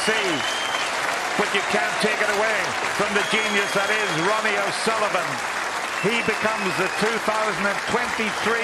see. But you can't take it away from the genius that is Ronnie O'Sullivan. He becomes the 2023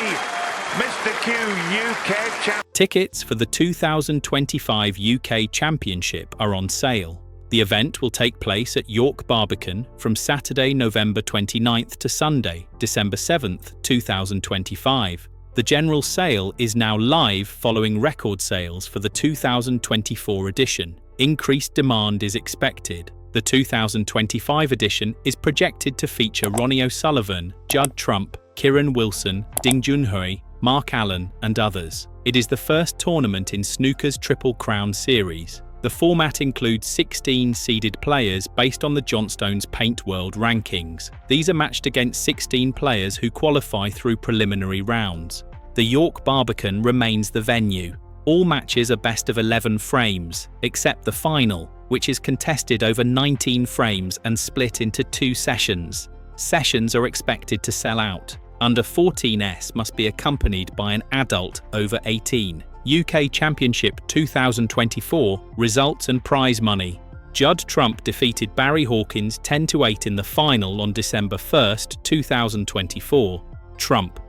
Mr. Q UK champion. Tickets for the 2025 UK Championship are on sale. The event will take place at York Barbican from Saturday, November 29th to Sunday, December 7th, 2025. The general sale is now live following record sales for the 2024 edition. Increased demand is expected. The 2025 edition is projected to feature Ronnie O'Sullivan, Judd Trump, Kyren Wilson, Junhui, Mark Allen, and others. It is the first tournament in Snooker's Triple Crown series. The format includes 16 seeded players based on the Johnstone's Paint World rankings. These are matched against 16 players who qualify through preliminary rounds. The York Barbican remains the venue. All matches are best of 11 frames, except the final, which is contested over 19 frames and split into 2 sessions. Sessions are expected to sell out. Under 14s must be accompanied by an adult over 18. UK Championship 2024 results and prize money. Judd Trump defeated Barry Hawkins 10-8 in the final on December 1st, 2024. Trump.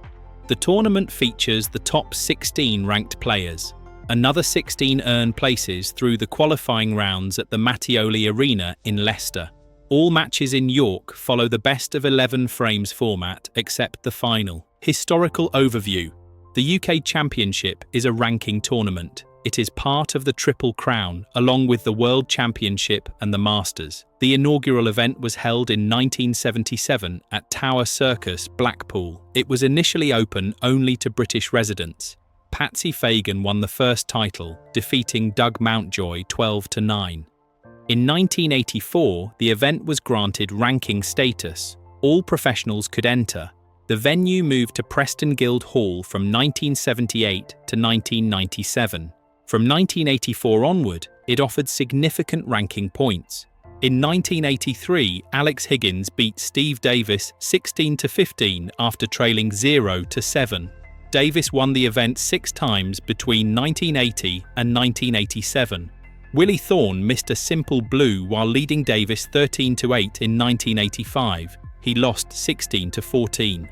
The tournament features the top 16 ranked players. Another 16 earn places through the qualifying rounds at the Mattioli Arena in Leicester. All matches in York follow the best of 11 frames format except the final. Historical overview. The UK Championship is a ranking tournament. It is part of the Triple Crown, along with the World Championship and the Masters. The inaugural event was held in 1977 at Tower Circus, Blackpool. It was initially open only to British residents. Patsy Fagan won the first title, defeating Doug Mountjoy 12-9. In 1984, the event was granted ranking status. All professionals could enter. The venue moved to Preston Guild Hall from 1978 to 1997. From 1984 onward, it offered significant ranking points. In 1983, Alex Higgins beat Steve Davis 16-15 after trailing 0-7. Davis won the event 6 times between 1980 and 1987. Willie Thorne missed a simple blue while leading Davis 13-8 in 1985. He lost 16-14.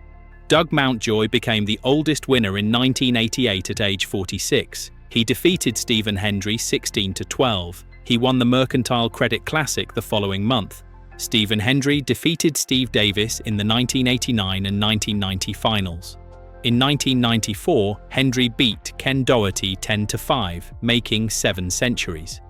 Doug Mountjoy became the oldest winner in 1988 at age 46. He defeated Stephen Hendry 16-12. He won the Mercantile Credit Classic the following month. Stephen Hendry defeated Steve Davis in the 1989 and 1990 finals. In 1994, Hendry beat Ken Doherty 10-5, making 7 centuries.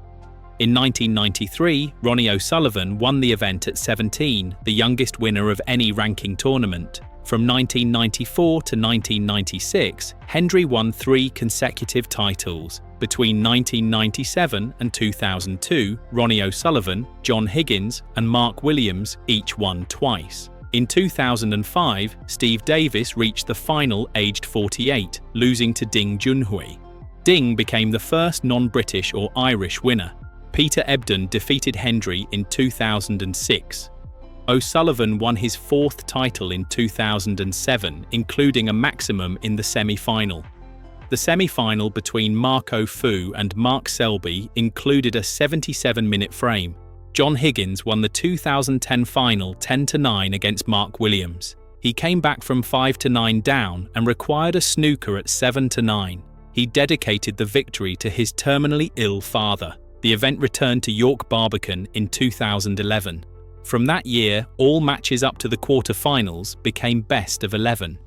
In 1993, Ronnie O'Sullivan won the event at 17, the youngest winner of any ranking tournament. From 1994 to 1996, Hendry won 3 consecutive titles. Between 1997 and 2002, Ronnie O'Sullivan, John Higgins, and Mark Williams each won twice. In 2005, Steve Davis reached the final aged 48, losing to Ding Junhui. Ding became the first non-British or Irish winner. Peter Ebdon defeated Hendry in 2006. O'Sullivan won his 4th title in 2007, including a maximum in the semi-final. The semi-final between Marco Fu and Mark Selby included a 77-minute frame. John Higgins won the 2010 final 10-9 against Mark Williams. He came back from 5-9 down and required a snooker at 7-9. He dedicated the victory to his terminally ill father. The event returned to York Barbican in 2011. From that year, all matches up to the quarter-finals became best of 11.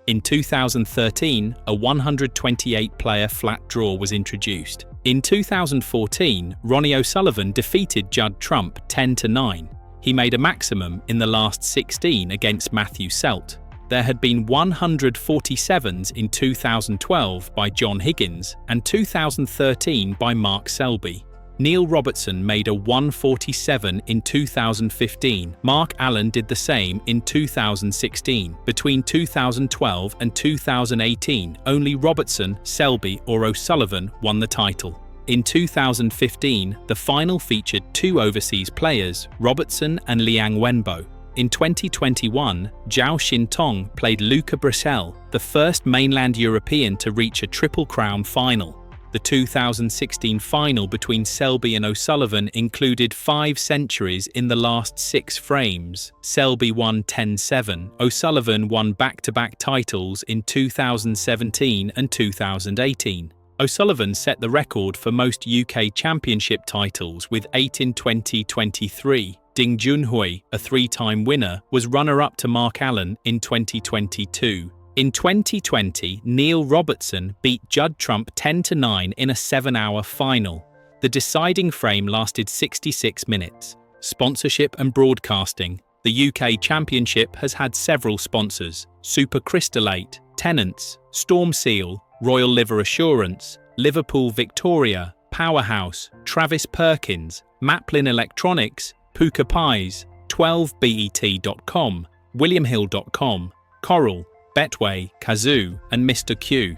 In 2013, a 128-player flat draw was introduced. In 2014, Ronnie O'Sullivan defeated Judd Trump 10-9. He made a maximum in the last 16 against Matthew Selt. There had been 147s in 2012 by John Higgins and 2013 by Mark Selby. Neil Robertson made a 147 in 2015. Mark Allen did the same in 2016. Between 2012 and 2018, only Robertson, Selby or O'Sullivan won the title. In 2015, the final featured 2 overseas players, Robertson and Liang Wenbo. In 2021, Zhao Xintong played Luca Brissell, the first mainland European to reach a Triple Crown final. The 2016 final between Selby and O'Sullivan included 5 centuries in the last 6 frames. Selby won 10-7. O'Sullivan won back-to-back titles in 2017 and 2018. O'Sullivan set the record for most UK Championship titles with 8 in 2023. Junhui, a 3-time winner, was runner-up to Mark Allen in 2022. In 2020, Neil Robertson beat Judd Trump 10-9 in a 7-hour final. The deciding frame lasted 66 minutes. Sponsorship and broadcasting. The UK Championship has had several sponsors: Super Crystallate, Tennants, Storm Seal, Royal Liver Assurance, Liverpool Victoria, Powerhouse, Travis Perkins, Maplin Electronics, Puka Pies, 12bet.com, WilliamHill.com, Coral, Betway, Kazoo, and Mr. Q.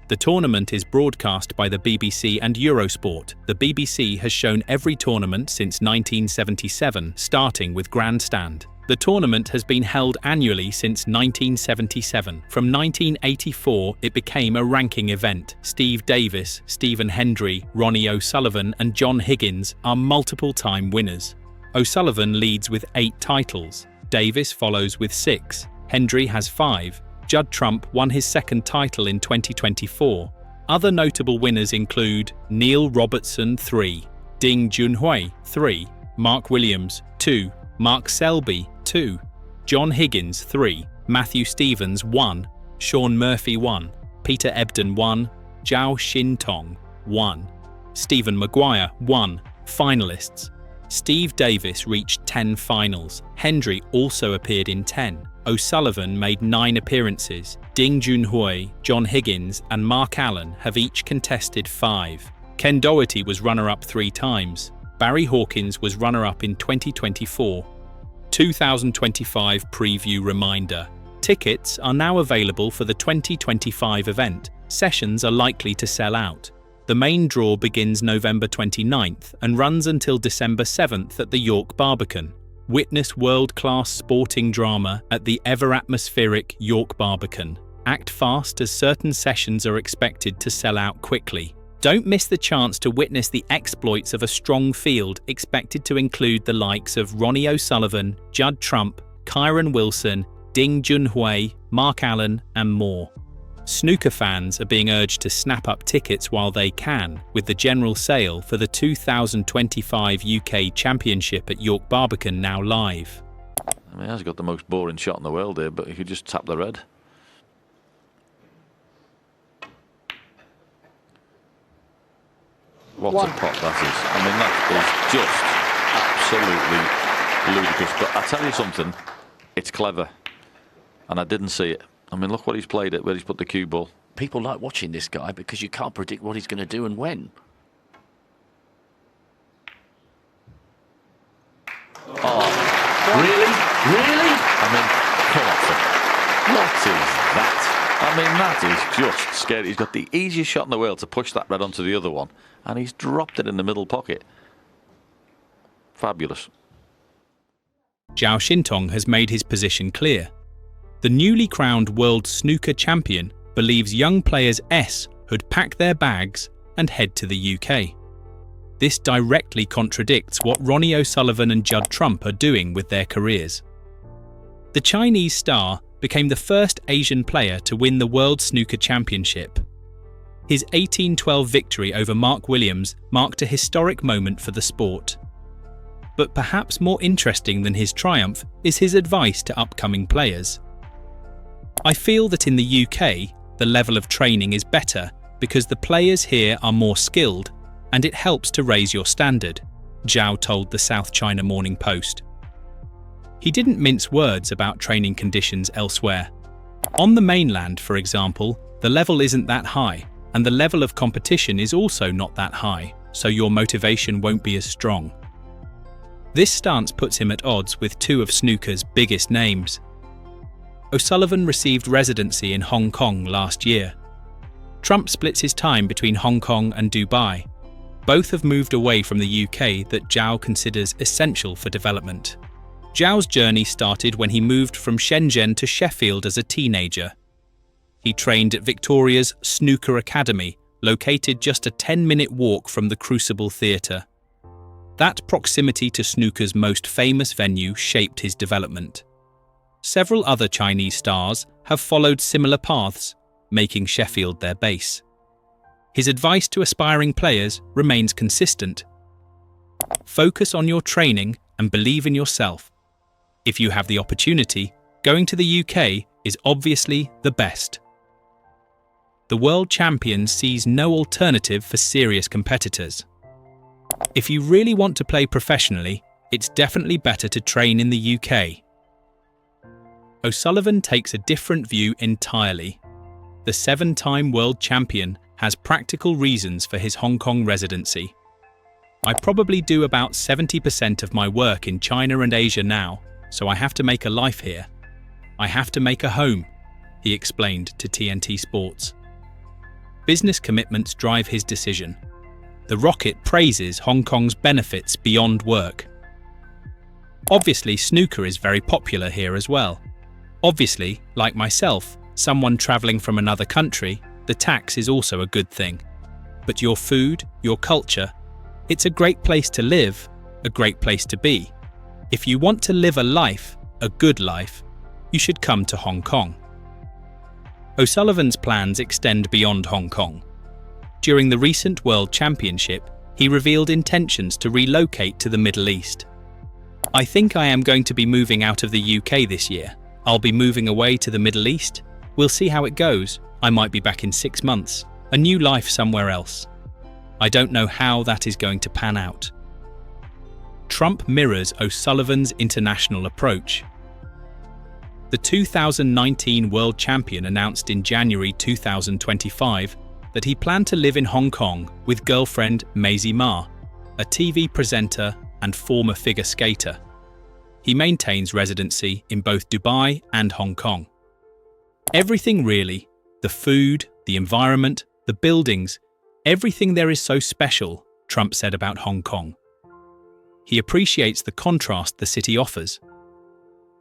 The tournament is broadcast by the BBC and Eurosport. The BBC has shown every tournament since 1977, starting with Grandstand. The tournament has been held annually since 1977. From 1984, it became a ranking event. Steve Davis, Stephen Hendry, Ronnie O'Sullivan, and John Higgins are multiple-time winners. O'Sullivan leads with 8 titles. Davis follows with 6. Hendry has 5. Judd Trump won his 2nd title in 2024. Other notable winners include Neil Robertson 3, Junhui 3, Mark Williams 2, Mark Selby 2, John Higgins 3, Matthew Stevens 1, Sean Murphy 1, Peter Ebden 1, Zhao Xintong 1, Stephen Maguire 1. Finalists: Steve Davis reached 10 finals. Hendry also appeared in 10. O'Sullivan made 9 appearances. Junhui, John Higgins, and Mark Allen have each contested 5. Ken Doherty was runner-up 3 times. Barry Hawkins was runner-up in 2024. 2025 preview reminder. Tickets are now available for the 2025 event. Sessions are likely to sell out. The main draw begins November 29th and runs until December 7th at the York Barbican. Witness world-class sporting drama at the ever-atmospheric York Barbican. Act fast as certain sessions are expected to sell out quickly. Don't miss the chance to witness the exploits of a strong field expected to include the likes of Ronnie O'Sullivan, Judd Trump, Kyren Wilson, Junhui, Mark Allen, and more. Snooker fans are being urged to snap up tickets while they can, with the general sale for the 2025 UK Championship at York Barbican now live. I mean, he has got the most boring shot in the world here, but he could just tap the red. What a pot that is. I mean, that is just absolutely ludicrous. But I tell you something, it's clever. And I didn't see it. I mean, look what he's played it, where he's put the cue ball. People like watching this guy because you can't predict what he's going to do and when. Oh, really? Really? I mean, come on, sir. What is that? I mean, that is just scary. He's got the easiest shot in the world to push that red onto the other one, and he's dropped it in the middle pocket. Fabulous. Zhao Xintong has made his position clear. The newly crowned world snooker champion believes young players S would pack their bags and head to the UK. This directly contradicts what Ronnie O'Sullivan and Judd Trump are doing with their careers. The Chinese star became the first Asian player to win the World Snooker Championship. His 18-12 victory over Mark Williams marked a historic moment for the sport. But perhaps more interesting than his triumph is his advice to upcoming players. I feel that in the UK, the level of training is better because the players here are more skilled and it helps to raise your standard, Zhao told the South China Morning Post. He didn't mince words about training conditions elsewhere. On the mainland, for example, the level isn't that high, and the level of competition is also not that high, so your motivation won't be as strong. This stance puts him at odds with 2 of snooker's biggest names. O'Sullivan received residency in Hong Kong last year. Trump splits his time between Hong Kong and Dubai. Both have moved away from the UK that Zhao considers essential for development. Zhao's journey started when he moved from Shenzhen to Sheffield as a teenager. He trained at Victoria's Snooker Academy, located just a 10-minute walk from the Crucible Theatre. That proximity to snooker's most famous venue shaped his development. Several other Chinese stars have followed similar paths, making Sheffield their base. His advice to aspiring players remains consistent. Focus on your training and believe in yourself. If you have the opportunity, going to the UK is obviously the best. The world champion sees no alternative for serious competitors. If you really want to play professionally, it's definitely better to train in the UK. O'Sullivan takes a different view entirely. The 7-time world champion has practical reasons for his Hong Kong residency. I probably do about 70% of my work in China and Asia now, so I have to make a life here. I have to make a home, he explained to TNT Sports. Business commitments drive his decision. The Rocket praises Hong Kong's benefits beyond work. Obviously, snooker is very popular here as well. Obviously, like myself, someone traveling from another country, the tax is also a good thing. But your food, your culture, it's a great place to live, a great place to be. If you want to live a life, a good life, you should come to Hong Kong. O'Sullivan's plans extend beyond Hong Kong. During the recent World Championship, he revealed intentions to relocate to the Middle East. I think I am going to be moving out of the UK this year. I'll be moving away to the Middle East. We'll see how it goes. I might be back in 6 months. A new life somewhere else. I don't know how that is going to pan out. Trump mirrors O'Sullivan's international approach. The 2019 world champion announced in January 2025 that he planned to live in Hong Kong with girlfriend Maisie Ma, a TV presenter and former figure skater. He maintains residency in both Dubai and Hong Kong. Everything really, the food, the environment, the buildings, everything there is so special, Trump said about Hong Kong. He appreciates the contrast the city offers.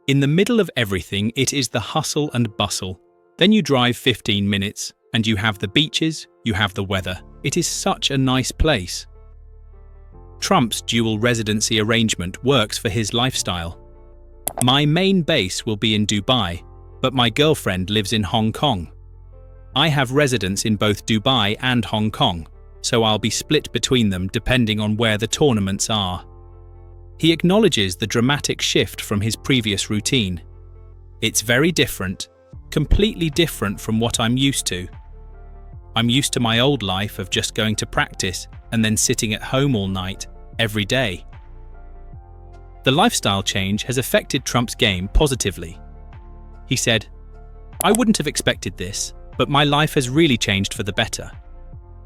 In the middle of everything, it is the hustle and bustle. Then you drive 15 minutes and you have the beaches, you have the weather. It is such a nice place. Trump's dual residency arrangement works for his lifestyle. My main base will be in Dubai, but my girlfriend lives in Hong Kong. I have residence in both Dubai and Hong Kong, so I'll be split between them depending on where the tournaments are. He acknowledges the dramatic shift from his previous routine. It's very different, completely different from what I'm used to. I'm used to my old life of just going to practice and then sitting at home all night, every day. The lifestyle change has affected Trump's game positively. He said, "I wouldn't have expected this, but my life has really changed for the better.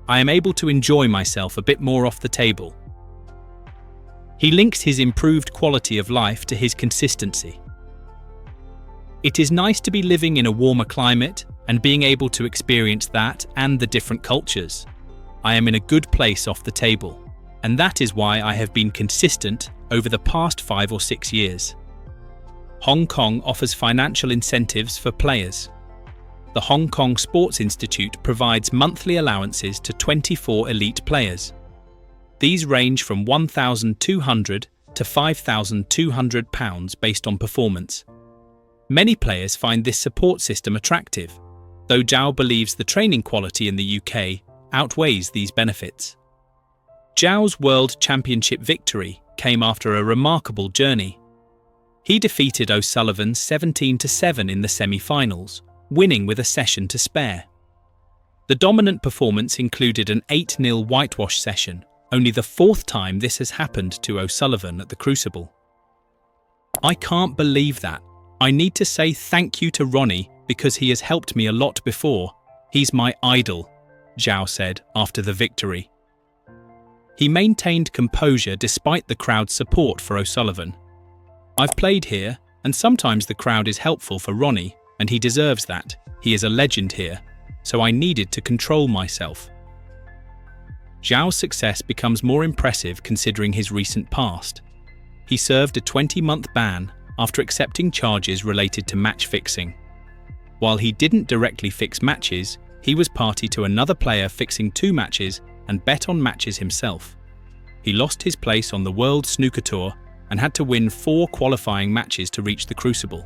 I am able to enjoy myself a bit more off the table." He links his improved quality of life to his consistency. It is nice to be living in a warmer climate and being able to experience that and the different cultures. I am in a good place off the table, and that is why I have been consistent over the past 5 or 6 years. Hong Kong offers financial incentives for players. The Hong Kong Sports Institute provides monthly allowances to 24 elite players. These range from £1,200 to £5,200 based on performance. Many players find this support system attractive, though Zhao believes the training quality in the UK outweighs these benefits. Zhao's World Championship victory came after a remarkable journey. He defeated O'Sullivan 17-7 in the semi-finals, winning with a session to spare. The dominant performance included an 8-0 whitewash session, only the 4th time this has happened to O'Sullivan at the Crucible. "I can't believe that. I need to say thank you to Ronnie because he has helped me a lot before. He's my idol," Zhao said after the victory. He maintained composure despite the crowd's support for O'Sullivan. "I've played here, and sometimes the crowd is helpful for Ronnie, and he deserves that. He is a legend here, so I needed to control myself." Zhao's success becomes more impressive considering his recent past. He served a 20-month ban after accepting charges related to match fixing. While he didn't directly fix matches, He was party to another player fixing 2 matches and bet on matches himself. He lost his place on the World Snooker Tour and had to win 4 qualifying matches to reach the Crucible.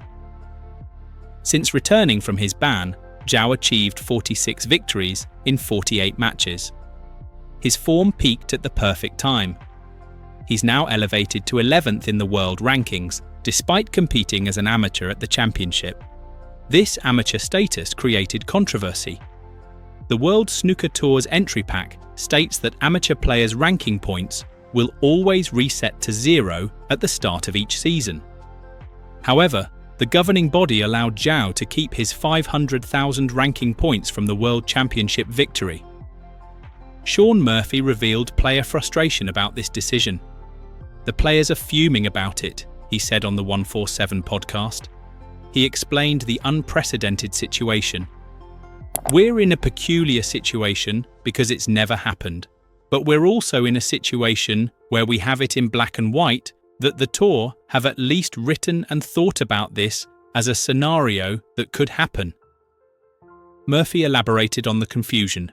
Since returning from his ban, Zhao achieved 46 victories in 48 matches. His form peaked at the perfect time. He's now elevated to 11th in the world rankings, despite competing as an amateur at the championship. This amateur status created controversy. The World Snooker Tour's entry pack states that amateur players' ranking points will always reset to 0 at the start of each season. However, the governing body allowed Zhao to keep his 500,000 ranking points from the World Championship victory. Shaun Murphy revealed player frustration about this decision. "The players are fuming about it," he said on the 147 podcast. He explained the unprecedented situation. "We're in a peculiar situation because it's never happened, but we're also in a situation where we have it in black and white that the tour have at least written and thought about this as a scenario that could happen." Murphy elaborated on the confusion.